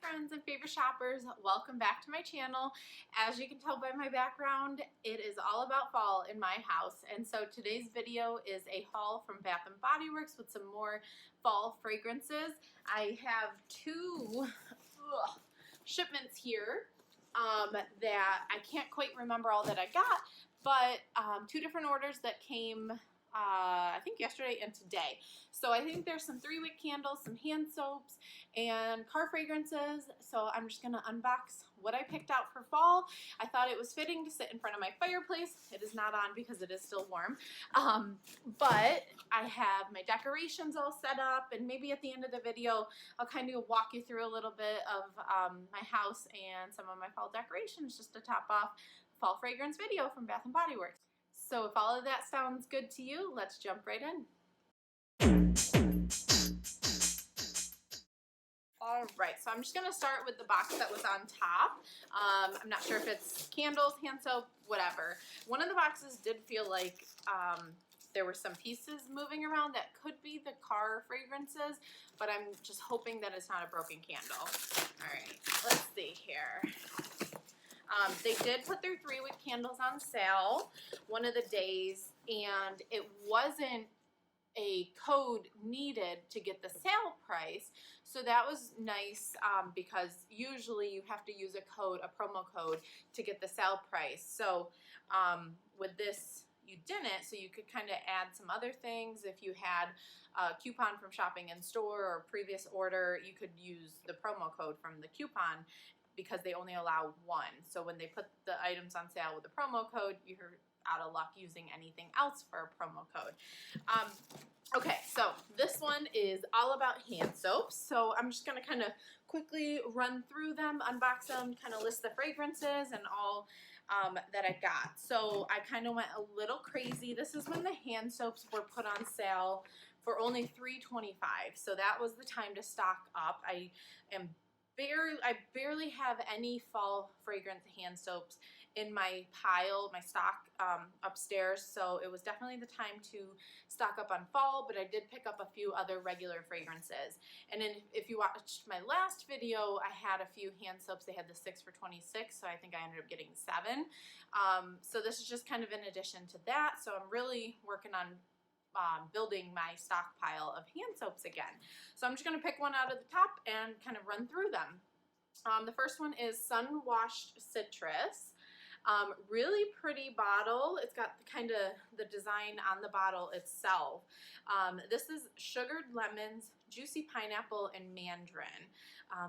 friends and favorite shoppers, welcome back to my channel. As you can tell by my background, it is all about fall in my house, and so today's video is a haul from Bath and Body Works with some more fall fragrances. I have two shipments here that I can't quite remember all that I got, but two different orders that came I think yesterday and today. So I think there's some 3-wick candles, some hand soaps, and car fragrances. So I'm just gonna unbox what I picked out for fall. I thought it was fitting to sit in front of my fireplace. It is not on because it is still warm. But I have my decorations all set up, and maybe at the end of the video, I'll kind of walk you through a little bit of my house and some of my fall decorations just to top off fall fragrance video from Bath and Body Works. So if all of that sounds good to you, let's jump right in. All right, so I'm just gonna start with the box that was on top. I'm not sure if it's candles, hand soap, whatever. One of the boxes did feel like there were some pieces moving around that could be the car fragrances, but I'm just hoping that it's not a broken candle. All right, let's see here. They did put their 3-wick candles on sale one of the days, and it wasn't a code needed to get the sale price, so that was nice because usually you have to use a code, a promo code, to get the sale price. So with this you didn't, so you could kind of add some other things. If you had a coupon from shopping in store or previous order, you could use the promo code from the coupon, because they only allow one. So when they put the items on sale with a promo code, you're out of luck using anything else for a promo code. Okay, so this one is all about hand soaps. So I'm just gonna kind of quickly run through them, unbox them, kind of list the fragrances and all that I got. So I kind of went a little crazy. This is when the hand soaps were put on sale for only $3.25. So that was the time to stock up. I barely have any fall fragrance hand soaps in my pile, my stock upstairs, so it was definitely the time to stock up on fall, but I did pick up a few other regular fragrances. And then if you watched my last video, I had a few hand soaps. They had the 6 for $26, so I think I ended up getting 7. So this is just kind of in addition to that, so I'm really working on building my stockpile of hand soaps again. So I'm just going to pick one out of the top and kind of run through them. The first one is Sunwashed Citrus. Really pretty bottle. It's got kind of the design on the bottle itself. This is sugared lemons, juicy pineapple, and mandarin.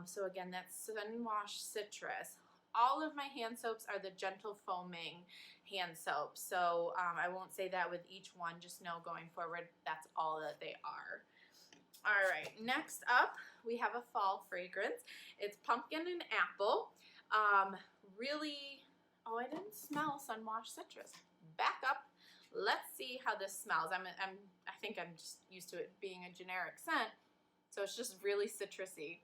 So again, that's Sunwashed Citrus. All of my hand soaps are the gentle foaming hand soaps, so I won't say that with each one. Just know going forward, that's all that they are. All right, next up, we have a fall fragrance. It's pumpkin and apple. Really, oh, I didn't smell Sunwashed Citrus. Back up. Let's see how this smells. I think I'm just used to it being a generic scent, so it's just really citrusy.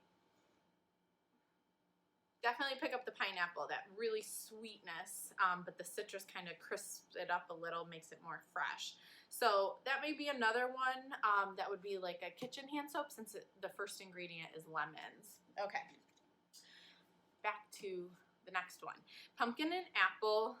Definitely pick up the pineapple, that really sweetness, but the citrus kind of crisps it up a little, makes it more fresh. So that may be another one that would be like a kitchen hand soap, since the first ingredient is lemons. Okay, back to the next one. Pumpkin and apple.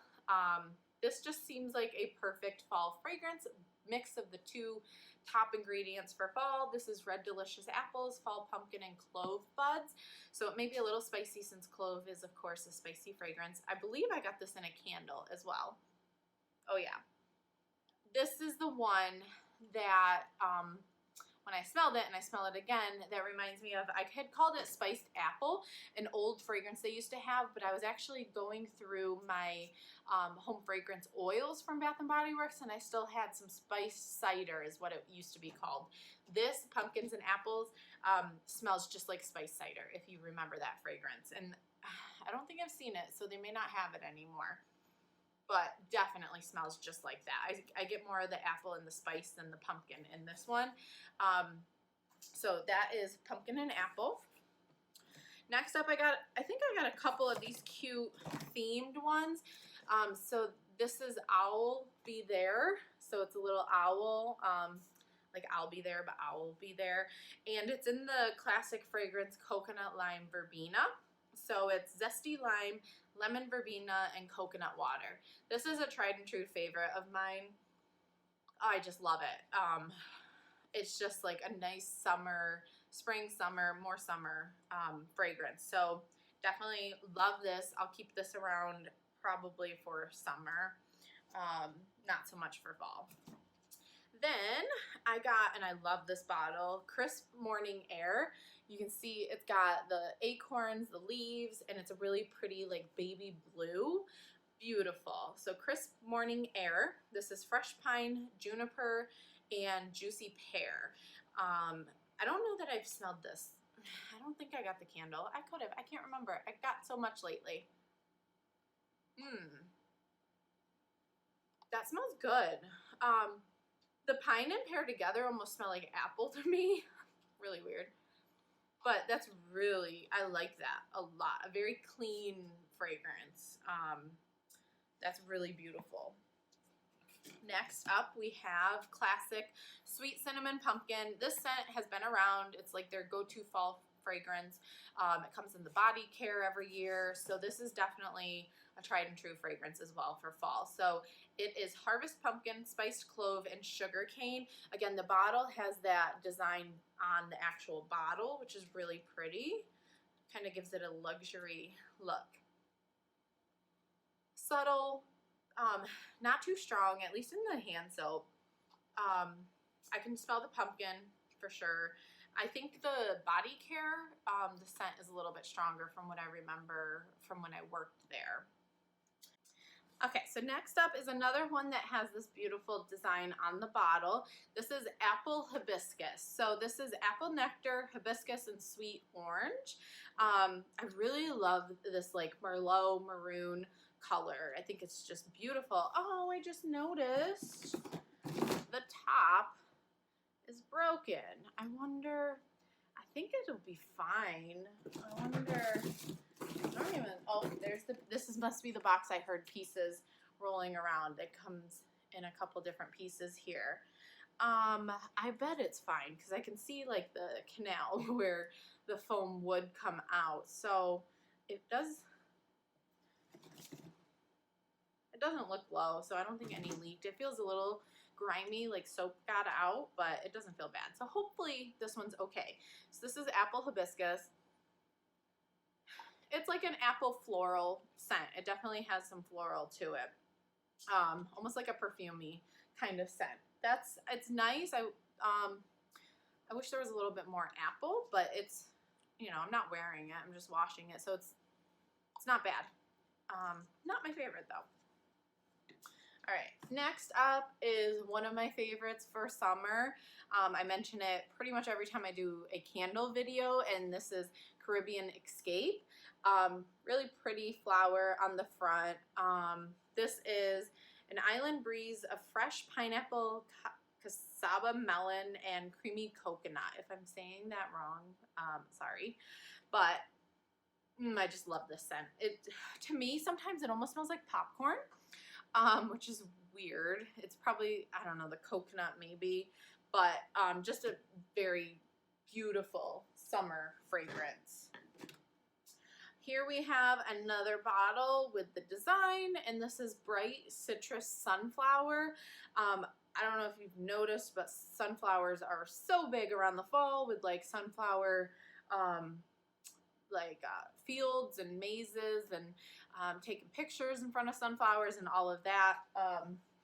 This just seems like a perfect fall fragrance, mix of the two top ingredients for fall. This is red delicious apples, fall pumpkin, and clove buds. So it may be a little spicy since clove is, of course, a spicy fragrance. I believe I got this in a candle as well. Oh yeah. This is the one that when I smelled it, and I smell it again, that reminds me of, I had called it spiced apple, an old fragrance they used to have, but I was actually going through my home fragrance oils from Bath and Body Works, and I still had some spiced cider is what it used to be called. This, pumpkins and apples, smells just like spiced cider, if you remember that fragrance. And I don't think I've seen it, so they may not have it anymore, but definitely smells just like that. I get more of the apple and the spice than the pumpkin in this one. So that is pumpkin and apple. Next up, I think I got a couple of these cute themed ones. So this is Owl Be There. So it's a little owl like I'll be there, but I'll be there. And it's in the classic fragrance Coconut Lime Verbena. So it's zesty lime, lemon verbena, and coconut water. This is a tried and true favorite of mine. I just love it. It's just like a nice summer, spring, summer, more summer fragrance. So definitely love this. I'll keep this around probably for summer, not so much for fall. Then I got, and I love this bottle, Crisp Morning Air. You can see it's got the acorns, the leaves, and it's a really pretty like baby blue. Beautiful. So Crisp Morning Air. This is fresh pine, juniper, and juicy pear. I don't know that I've smelled this. I don't think I got the candle. I could have. I can't remember. I got so much lately. That smells good. The pine and pear together almost smell like apple to me. Really weird. But that's really, I like that a lot. A very clean fragrance. That's really beautiful. Next up, we have classic Sweet Cinnamon Pumpkin. This scent has been around. It's like their go-to fall fragrance. It comes in the body care every year. So this is definitely a tried and true fragrance as well for fall. So it is Harvest Pumpkin, Spiced Clove, and Sugar Cane. Again, the bottle has that design on the actual bottle, which is really pretty. Kind of gives it a luxury look. Subtle, not too strong, at least in the hand soap. I can smell the pumpkin for sure. I think the body care, the scent is a little bit stronger from what I remember from when I worked there. Okay, so next up is another one that has this beautiful design on the bottle. This is Apple Hibiscus. So this is apple nectar, hibiscus, and sweet orange. I really love this like Merlot maroon color. I think it's just beautiful. Oh, I just noticed the top is broken. I wonder, I think it'll be fine. I wonder, I don't even, oh, there's the, must be the box I heard pieces rolling around. It comes in a couple different pieces here. I bet it's fine because I can see like the canal where the foam would come out. So it doesn't look low, so I don't think any leaked. It feels a little grimy, like soap got out, but it doesn't feel bad. So hopefully this one's okay. So this is Apple Hibiscus. It's like an apple floral scent. It definitely has some floral to it. Almost like a perfumey kind of scent. It's nice. I wish there was a little bit more apple, but it's, you know, I'm not wearing it. I'm just washing it, so it's not bad. Not my favorite though. All right, next up is one of my favorites for summer. I mention it pretty much every time I do a candle video, and this is Caribbean Escape. Really pretty flower on the front. This is an island breeze of fresh pineapple, cassava melon, and creamy coconut. If I'm saying that wrong, sorry. But I just love this scent. To me, sometimes it almost smells like popcorn. Which is weird. It's probably, I don't know, the coconut maybe, but just a very beautiful summer fragrance. Here we have another bottle with the design, and this is Bright Citrus Sunflower. I don't know if you've noticed, but sunflowers are so big around the fall with like sunflower fields and mazes and taking pictures in front of sunflowers and all of that.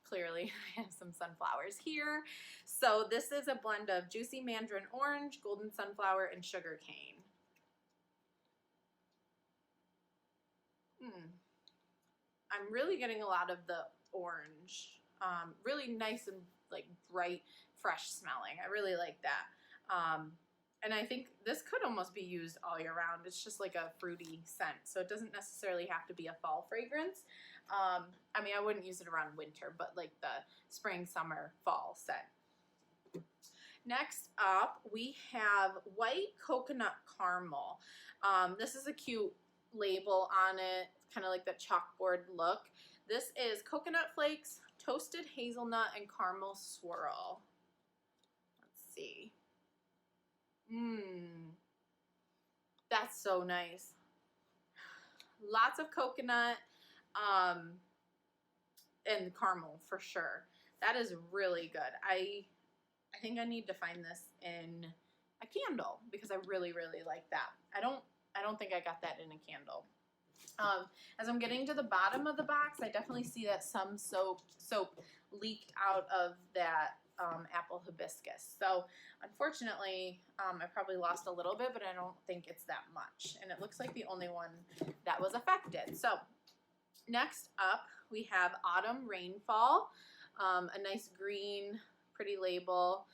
Clearly I have some sunflowers here. So this is a blend of juicy mandarin orange, golden sunflower, and sugar cane. I'm really getting a lot of the orange. Really nice and like bright, fresh smelling. I really like that. And I think this could almost be used all year round. It's just like a fruity scent, so it doesn't necessarily have to be a fall fragrance. I mean, I wouldn't use it around winter, but like the spring, summer, fall scent. Next up, we have White Coconut Caramel. This is a cute label on it, kind of like that chalkboard look. This is coconut flakes, toasted hazelnut, and caramel swirl. Mmm. That's so nice. Lots of coconut and caramel for sure. That is really good. I think I need to find this in a candle because I really, really like that. I don't think I got that in a candle. As I'm getting to the bottom of the box, I definitely see that some soap leaked out of that apple hibiscus. So unfortunately, I probably lost a little bit, but I don't think it's that much. And it looks like the only one that was affected. So next up, we have Autumn Rainfall, a nice green, pretty label.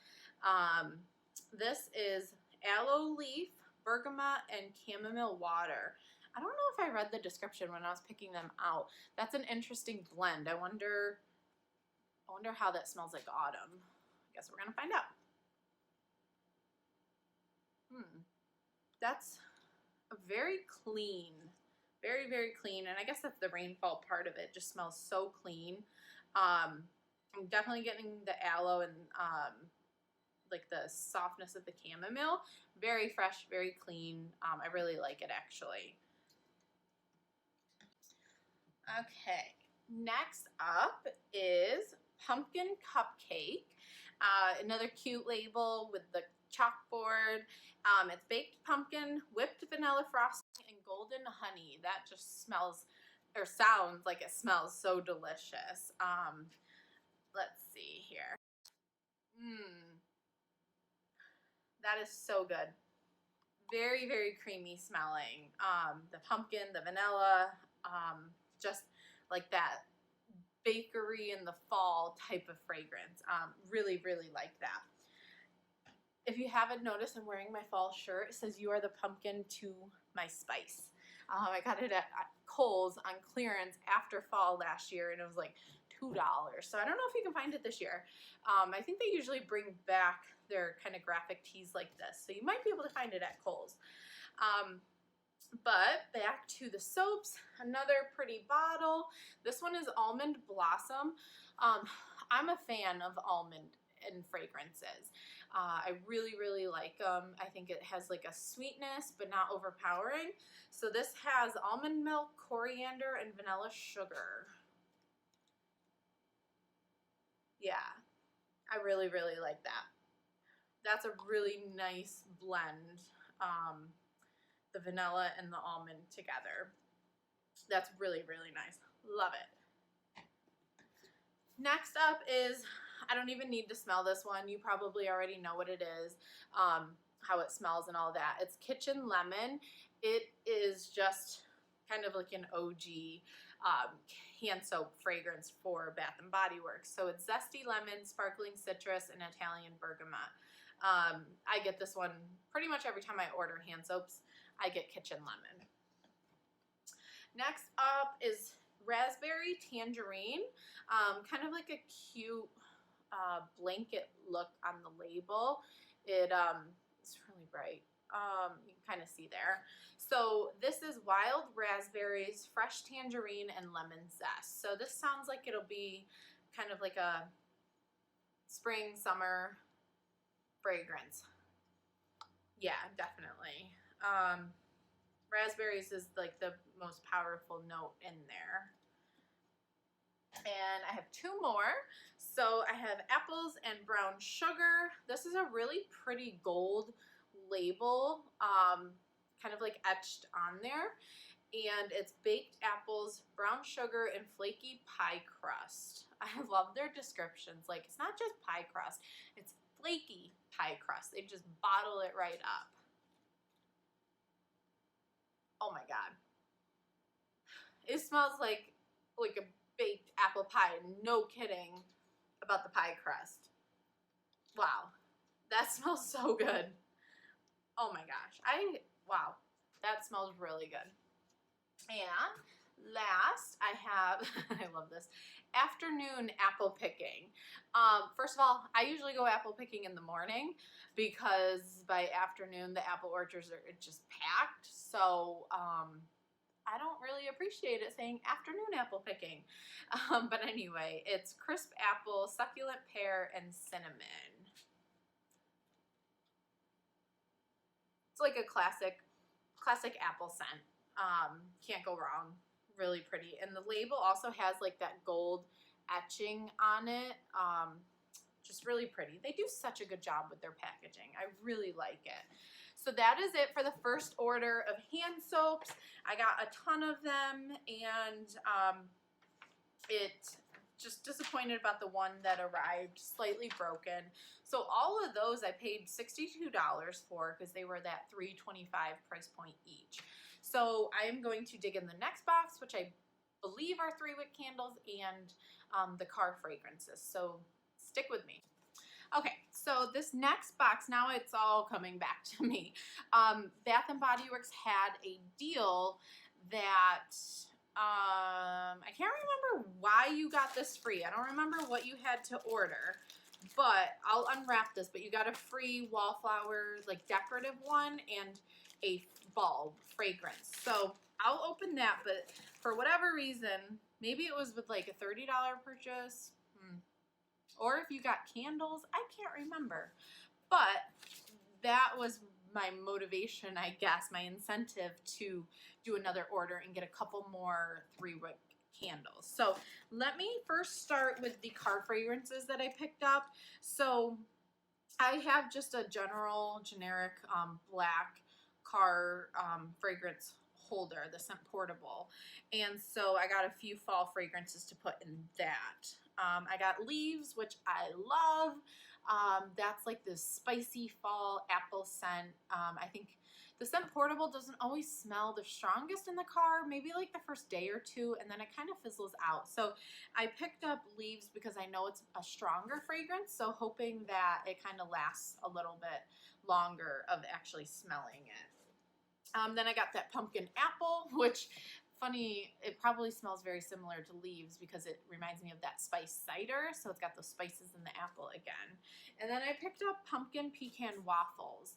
This is aloe leaf, bergamot, and chamomile water. I don't know if I read the description when I was picking them out. That's an interesting blend. I wonder how that smells like autumn. I guess we're gonna find out. That's a very clean, very, very clean, and I guess that's the rainfall part of it. Just smells so clean. I'm definitely getting the aloe and like the softness of the chamomile. Very fresh, very clean. I really like it actually. Okay, next up is Pumpkin Cupcake. Another cute label with the chalkboard. It's baked pumpkin, whipped vanilla frosting, and golden honey. That just smells or sounds like it smells so delicious. Let's see here. That is so good. Very, very creamy smelling. The pumpkin, the vanilla, just like that bakery in the fall type of fragrance. Really, really like that. If you haven't noticed, I'm wearing my fall shirt. It says, "You are the pumpkin to my spice." I got it at Kohl's on clearance after fall last year, and it was like $2. So I don't know if you can find it this year. I think they usually bring back their kind of graphic tees like this, so you might be able to find it at Kohl's. But back to the soaps, another pretty bottle. This one is Almond Blossom. I'm a fan of almond and fragrances. I really, really like them. I think it has like a sweetness, but not overpowering. So this has almond milk, coriander, and vanilla sugar. Yeah, I really, really like that. That's a really nice blend. The vanilla and the almond together. That's really, really nice. Love it. Next up is, I don't even need to smell this one. You probably already know what it is, how it smells and all that. It's Kitchen Lemon. It is just kind of like an OG hand soap fragrance for Bath and Body Works. So it's zesty lemon, sparkling citrus, and Italian bergamot. I get this one pretty much every time I order hand soaps. I get Kitchen Lemon. Next up is Raspberry Tangerine. Kind of like a cute blanket look on the label. It's really bright. You can kind of see there. So this is wild raspberries, fresh tangerine, and lemon zest. So this sounds like it'll be kind of like a spring, summer fragrance. Yeah, definitely. Raspberries is like the most powerful note in there. And I have two more. So I have apples and brown sugar. This is a really pretty gold label, kind of like etched on there. And it's baked apples, brown sugar, and flaky pie crust. I love their descriptions. Like, it's not just pie crust, it's flaky pie crust. They just bottle it right up. Oh my God. It smells like a baked apple pie. No kidding about the pie crust. Wow. That smells so good. Oh my gosh. Wow. That smells really good. And last I have, I love this, afternoon apple picking. First of all, I usually go apple picking in the morning because by afternoon the apple orchards are just packed. So I don't really appreciate it saying afternoon apple picking. But anyway, it's crisp apple, succulent pear, and cinnamon. It's like a classic apple scent. Can't go wrong. Really pretty. And the label also has like that gold etching on it. Just really pretty. They do such a good job with their packaging. I really like it. So that is it for the first order of hand soaps. I got a ton of them, and it just disappointed about the one that arrived slightly broken. So all of those I paid $62 for because they were that $3.25 price point each. So I am going to dig in the next box, which I believe are 3-wick candles and the car fragrances. So stick with me. Okay, so this next box, now it's all coming back to me. Bath and Body Works had a deal that I can't remember why you got this free. I don't remember what you had to order, but I'll unwrap this. But you got a free wallflower, like decorative one, and a bulb fragrance. So I'll open that, but for whatever reason, maybe it was with like a $30 purchase. Or if you got candles, I can't remember. But that was my motivation, I guess, my incentive to do another order and get a couple more 3-wick candles. So let me first start with the car fragrances that I picked up. So I have just a generic black car fragrance holder, the Scent Portable. And so I got a few fall fragrances to put in that. I got Leaves, which I love. That's like this spicy fall apple scent. I think the Scent Portable doesn't always smell the strongest in the car, maybe like the first day or two, and then it kind of fizzles out. So I picked up Leaves because I know it's a stronger fragrance, so hoping that it kind of lasts a little bit longer of actually smelling it. Then I got that Pumpkin Apple, which, funny, it probably smells very similar to Leaves because it reminds me of that spice cider, so it's got those spices in the apple again. And then I picked up Pumpkin Pecan Waffles.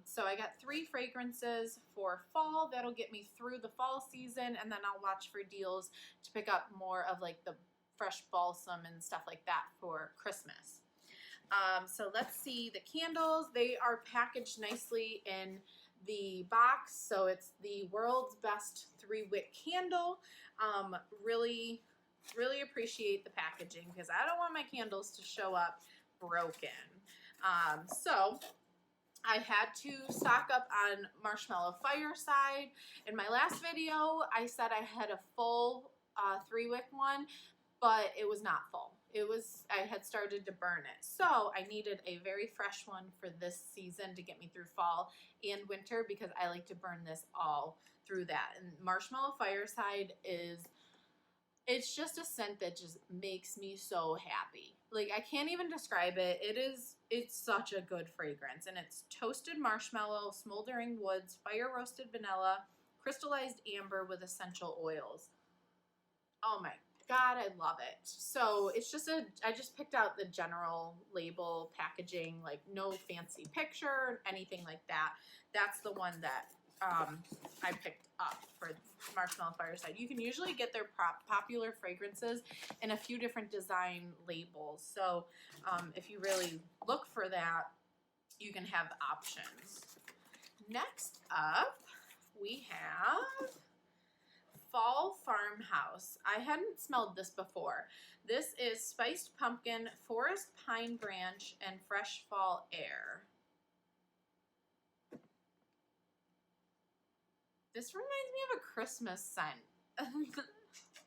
So I got 3 fragrances for fall. That'll get me through the fall season, and then I'll watch for deals to pick up more of like the fresh balsam and stuff like that for Christmas. So let's see the candles. They are packaged nicely in the box, so it's the world's best 3-wick candle. Really appreciate the packaging because I don't want my candles to show up broken. So I had to stock up on Marshmallow Fireside. In my last video, I said I had a full 3-wick one, but it was not full. I had started to burn it. So I needed a very fresh one for this season to get me through fall and winter because I like to burn this all through that. And Marshmallow Fireside it's just a scent that just makes me so happy. Like, I can't even describe it. It's such a good fragrance. And it's toasted marshmallow, smoldering woods, fire roasted vanilla, crystallized amber with essential oils. Oh my God, I love it. So it's just I just picked out the general label packaging, like no fancy picture, anything like that. That's the one that I picked up for Marshmallow Fireside. You can usually get their popular fragrances in a few different design labels. So if you really look for that, you can have options. Next up, we have Fall Farmhouse. I hadn't smelled this before. This is spiced pumpkin, forest pine branch, and fresh fall air. This reminds me of a Christmas scent.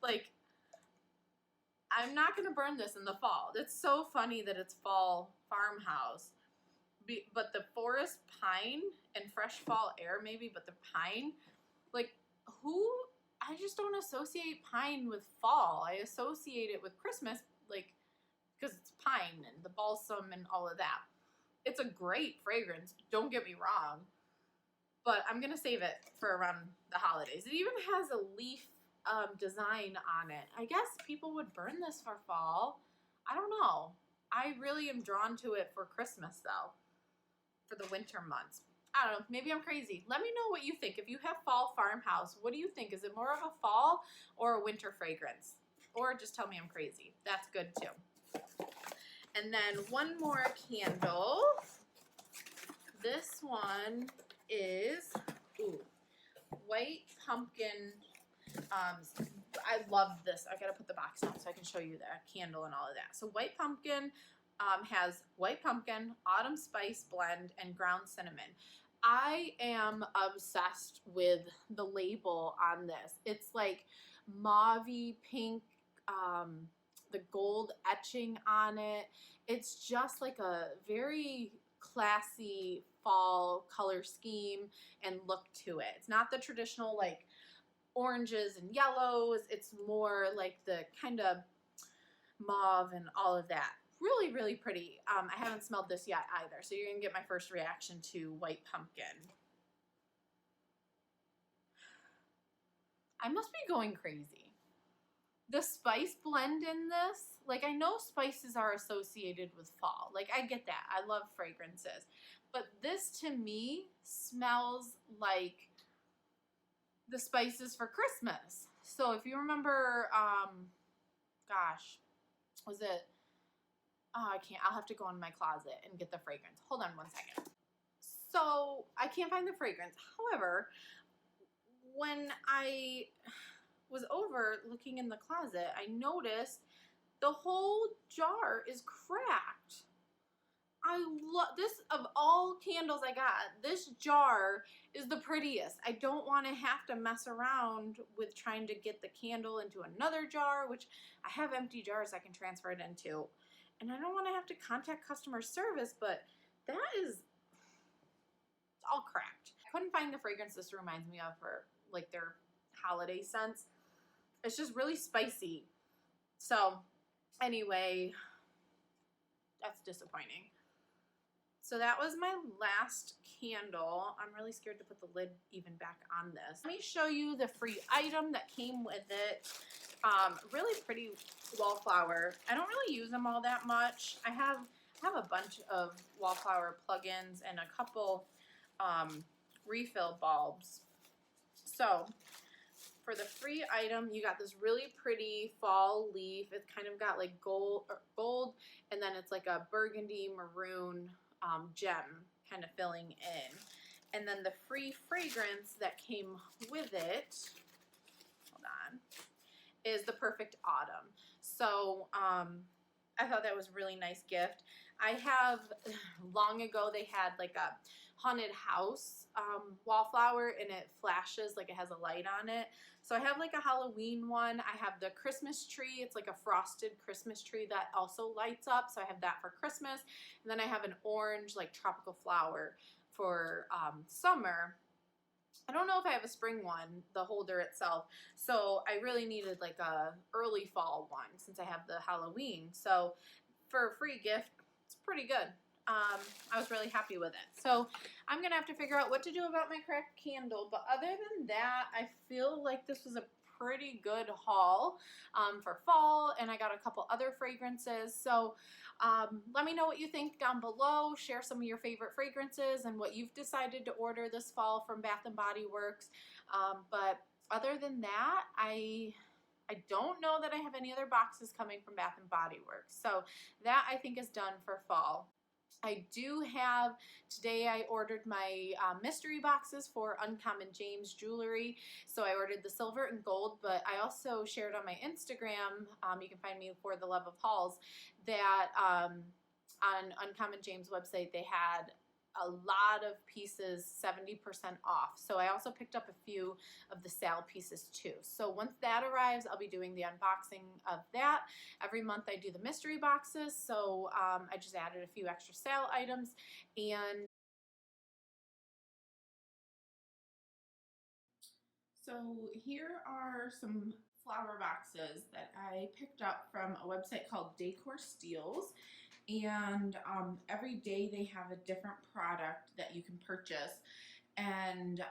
Like, I'm not going to burn this in the fall. It's so funny that it's Fall Farmhouse. But the forest pine and fresh fall air maybe, but the pine, like, I just don't associate pine with fall. I associate it with Christmas, like, because it's pine and the balsam and all of that. It's a great fragrance, don't get me wrong, but I'm going to save it for around the holidays. It even has a leaf design on it. I guess people would burn this for fall. I don't know. I really am drawn to it for Christmas, though, for the winter months. I don't know, maybe I'm crazy. Let me know what you think. If you have Fall Farmhouse, what do you think? Is it more of a fall or a winter fragrance? Or just tell me I'm crazy. That's good too. And then one more candle. This one is white pumpkin. I love this. I gotta put the box down so I can show you the candle and all of that. So white pumpkin has white pumpkin, autumn spice blend, and ground cinnamon. I am obsessed with the label on this. It's like mauvey pink, the gold etching on it. It's just like a very classy fall color scheme and look to it. It's not the traditional like oranges and yellows. It's more like the kind of mauve and all of that. Really, really pretty. I haven't smelled this yet either, so you're gonna get my first reaction to white pumpkin. I must be going crazy. The spice blend in this, like I know spices are associated with fall. Like I get that. I love fragrances. But this to me smells like the spices for Christmas. So if you remember, gosh, was it? Oh, I can't. I'll have to go in my closet and get the fragrance. Hold on one second. So I can't find the fragrance. However, when I was over looking in the closet, I noticed the whole jar is cracked. I love this. Of all candles I got, this jar is the prettiest. I don't want to have to mess around with trying to get the candle into another jar, which I have empty jars I can transfer it into. And I don't want to have to contact customer service, but that is all cracked. I couldn't find the fragrance this reminds me of for like their holiday scents. It's just really spicy. So anyway, that's disappointing. So that was my last candle. I'm really scared to put the lid even back on this. Let me show you the free item that came with it. Really pretty wallflower. I don't really use them all that much. I have a bunch of wallflower plugins and a couple refill bulbs. So for the free item, you got this really pretty fall leaf. It's kind of got like gold, and then it's like a burgundy maroon gem kind of filling in. And then the free fragrance that came with it, hold on, is the Perfect Autumn. So I thought that was a really nice gift. I have, long ago they had like a haunted house wallflower, and it flashes like it has a light on it. So I have like a Halloween one. I have the Christmas tree. It's like a frosted Christmas tree that also lights up. So I have that for Christmas. And then I have an orange like tropical flower for summer. I don't know if I have a spring one, the holder itself. So I really needed like a early fall one since I have the Halloween. So for a free gift, it's pretty good. I was really happy with it. So I'm going to have to figure out what to do about my cracked candle. But other than that, I feel like this was a pretty good haul for fall. And I got a couple other fragrances. So let me know what you think down below. Share some of your favorite fragrances and what you've decided to order this fall from Bath & Body Works. But other than that, I don't know that I have any other boxes coming from Bath & Body Works. So that I think is done for fall. I do have, today I ordered my mystery boxes for Uncommon James Jewelry. So I ordered the silver and gold, but I also shared on my Instagram, you can find me for the Love of Hauls, that on Uncommon James website they had a lot of pieces 70% off. So I also picked up a few of the sale pieces too. So once that arrives, I'll be doing the unboxing of that. Every month I do the mystery boxes. So I just added a few extra sale items. And so here are some flower boxes that I picked up from a website called Decorsteals. And every day they have a different product that you can purchase, and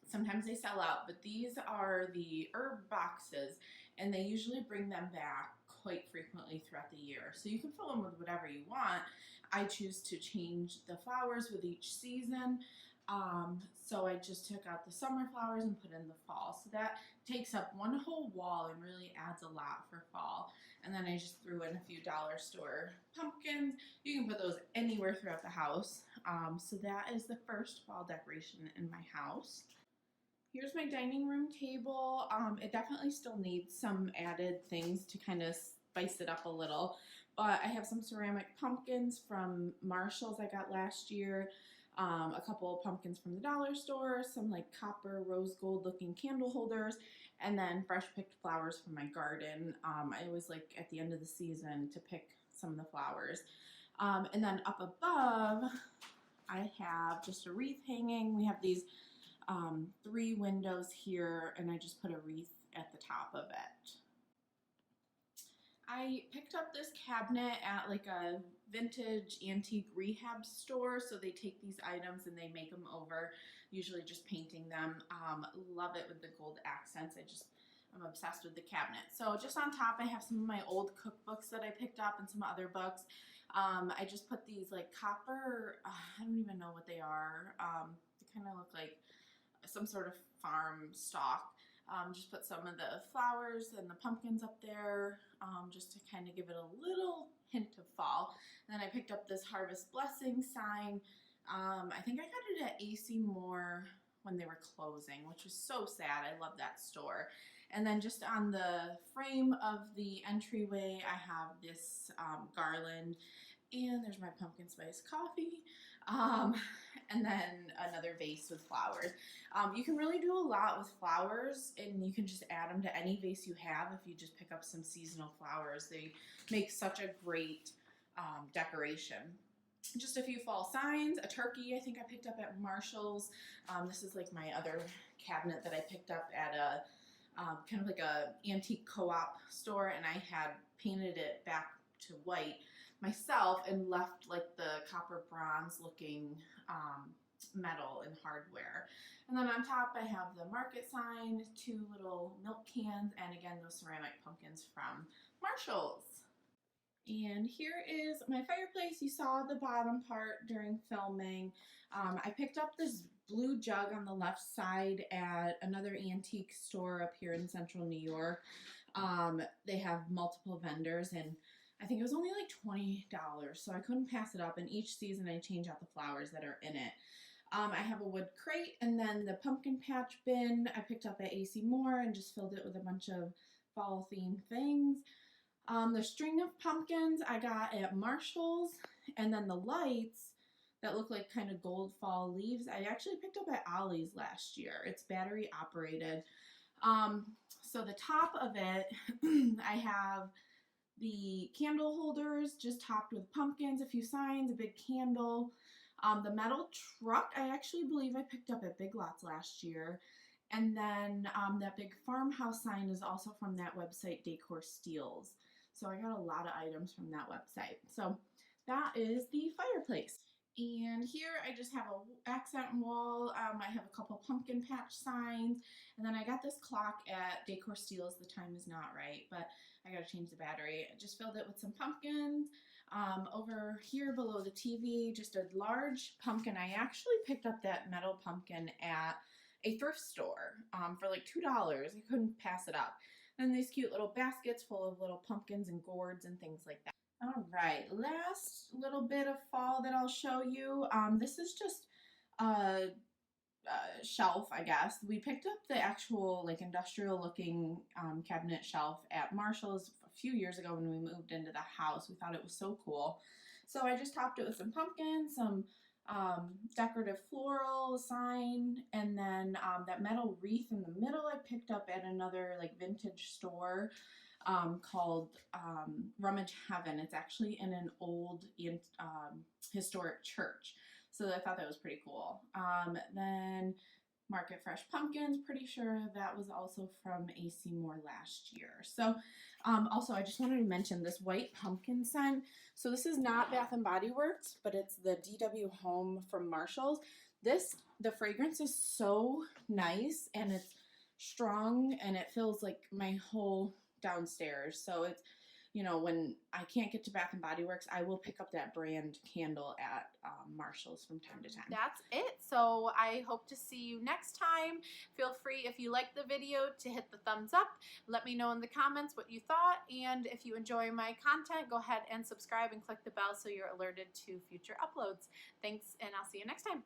sometimes they sell out, but these are the herb boxes, and they usually bring them back quite frequently throughout the year. So you can fill them with whatever you want. I choose to change the flowers with each season. So I just took out the summer flowers and put in the fall. So that takes up one whole wall and really adds a lot for fall. And then I just threw in a few dollar store pumpkins. You can put those anywhere throughout the house. So that is the first fall decoration in my house. Here's my dining room table. It definitely still needs some added things to kind of spice it up a little. But I have some ceramic pumpkins from Marshall's I got last year. A couple of pumpkins from the dollar store, some like copper rose gold looking candle holders, and then fresh picked flowers from my garden. I always like at the end of the season to pick some of the flowers. And then up above, I have just a wreath hanging. We have these 3 windows here, and I just put a wreath at the top of it. I picked up this cabinet at like a vintage antique rehab store. So they take these items and they make them over, usually just painting them. Love it with the gold accents. I'm obsessed with the cabinet. So just on top, I have some of my old cookbooks that I picked up and some other books. I just put these like copper, I don't even know what they are. They kind of look like some sort of farm stock. Just put some of the flowers and the pumpkins up there, just to kind of give it a little hint of fall. And then I picked up this Harvest Blessing sign. I think I got it at AC Moore when they were closing, which was so sad. I love that store. And then just on the frame of the entryway, I have this garland. And there's my pumpkin spice coffee. And then another vase with flowers. You can really do a lot with flowers, and you can just add them to any vase you have if you just pick up some seasonal flowers. They make such a great decoration. Just a few fall signs. A turkey I think I picked up at Marshall's. This is like my other cabinet that I picked up at a kind of like a antique co-op store, and I had painted it back to white myself and left like the copper bronze looking metal and hardware. And then on top I have the market sign, 2 little milk cans, and again those ceramic pumpkins from Marshall's. And here is my fireplace. You saw the bottom part during filming. I picked up this blue jug on the left side at another antique store up here in central New York. They have multiple vendors, and I think it was only like $20, so I couldn't pass it up. And each season I change out the flowers that are in it. I have a wood crate, and then the pumpkin patch bin I picked up at AC Moore and just filled it with a bunch of fall themed things. The string of pumpkins I got at Marshall's, and then the lights that look like kind of gold fall leaves I actually picked up at Ollie's last year. It's battery operated. So the top of it, I have the candle holders just topped with pumpkins, a few signs, a big candle. The metal truck I actually believe I picked up at Big Lots last year. And then that big farmhouse sign is also from that website, Decorsteals. So I got a lot of items from that website. So that is the fireplace. And here I just have a accent wall. I have a couple pumpkin patch signs. And then I got this clock at Decorsteals. The time is not right, but I gotta change the battery. I just filled it with some pumpkins. Over here below the TV, just a large pumpkin. I actually picked up that metal pumpkin at a thrift store for like $2. I couldn't pass it up. And these cute little baskets full of little pumpkins and gourds and things like that. All right, last little bit of fall that I'll show you. This is just a shelf, I guess. We picked up the actual like industrial looking cabinet shelf at Marshall's a few years ago when we moved into the house. We thought it was so cool. So I just topped it with some pumpkins, some decorative floral sign, and then that metal wreath in the middle I picked up at another like vintage store called Rummage Heaven. It's actually in an old historic church. So I thought that was pretty cool. Then Market Fresh Pumpkins, pretty sure that was also from AC Moore last year. So also I just wanted to mention this white pumpkin scent. So this is not Bath and Body Works, but it's the DW Home from Marshall's. The fragrance is so nice, and it's strong, and it feels like my whole downstairs. So it's you know, when I can't get to Bath and Body Works, I will pick up that brand candle at Marshall's from time to time. That's it. So I hope to see you next time. Feel free, if you like the video, to hit the thumbs up. Let me know in the comments what you thought. And if you enjoy my content, go ahead and subscribe and click the bell so you're alerted to future uploads. Thanks, and I'll see you next time.